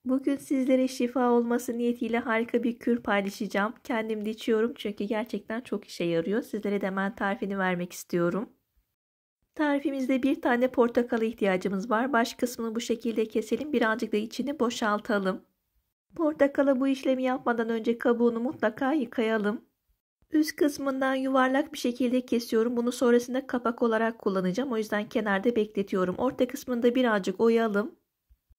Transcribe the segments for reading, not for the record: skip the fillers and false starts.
Bugün sizlere şifa olması niyetiyle harika bir kür paylaşacağım. Kendim de içiyorum çünkü gerçekten çok işe yarıyor. Sizlere de hemen tarifini vermek istiyorum. Tarifimizde bir tane portakala ihtiyacımız var. Baş kısmını bu şekilde keselim. Birazcık da içini boşaltalım. Portakala bu işlemi yapmadan önce kabuğunu mutlaka yıkayalım. Üst kısmından yuvarlak bir şekilde kesiyorum. Bunu sonrasında kapak olarak kullanacağım. O yüzden kenarda bekletiyorum. Orta kısmında birazcık oyalım.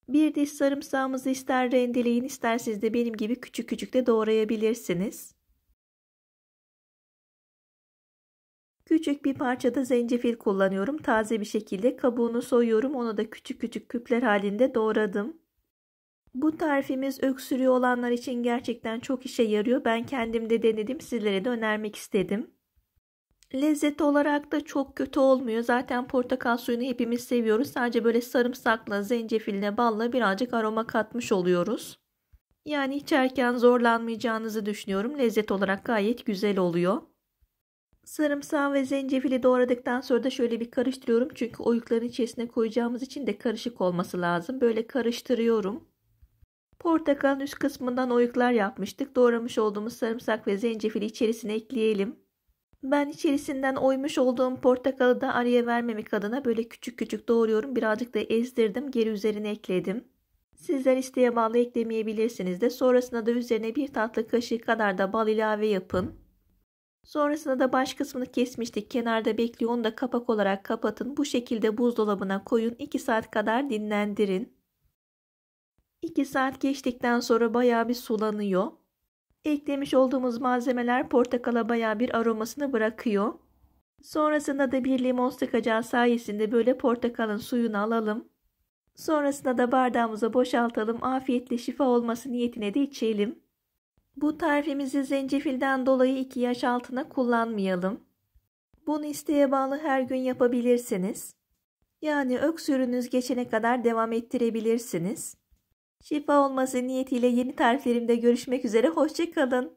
Bir diş sarımsağımızı ister rendeleyin, isterseniz de benim gibi küçük küçük de doğrayabilirsiniz. Küçük bir parça da zencefil kullanıyorum. Taze bir şekilde kabuğunu soyuyorum. Onu da küçük küçük küpler halinde doğradım. Bu tarifimiz öksürüğü olanlar için gerçekten çok işe yarıyor. Ben kendim de denedim. Sizlere de önermek istedim. Lezzet olarak da çok kötü olmuyor. Zaten portakal suyunu hepimiz seviyoruz. Sadece böyle sarımsakla, zencefille, balla birazcık aroma katmış oluyoruz. Yani içerken zorlanmayacağınızı düşünüyorum. Lezzet olarak gayet güzel oluyor. Sarımsağı ve zencefili doğradıktan sonra da şöyle bir karıştırıyorum. Çünkü oyukların içerisine koyacağımız için de karışık olması lazım. Böyle karıştırıyorum. Portakalın üst kısmından oyuklar yapmıştık. Doğramış olduğumuz sarımsak ve zencefili içerisine ekleyelim. Ben içerisinden oymuş olduğum portakalı da araya vermemek adına böyle küçük küçük doğruyorum. Birazcık da ezdirdim. Geri üzerine ekledim. Sizler isteğe bağlı eklemeyebilirsiniz de. Sonrasında da üzerine bir tatlı kaşığı kadar da bal ilave yapın. Sonrasında da baş kısmını kesmiştik. Kenarda bekliyor. Onu da kapak olarak kapatın. Bu şekilde buzdolabına koyun. 2 saat kadar dinlendirin. 2 saat geçtikten sonra bayağı bir sulanıyor. Eklemiş olduğumuz malzemeler portakala bayağı bir aromasını bırakıyor. Sonrasında da bir limon sıkacağı sayesinde böyle portakalın suyunu alalım. Sonrasında da bardağımıza boşaltalım. Afiyetle şifa olması niyetine de içelim. Bu tarifimizi zencefilden dolayı 2 yaş altına kullanmayalım. Bunu isteğe bağlı her gün yapabilirsiniz. Yani öksürüğünüz geçene kadar devam ettirebilirsiniz. Şifa olması niyetiyle yeni tariflerimde görüşmek üzere. Hoşça kalın.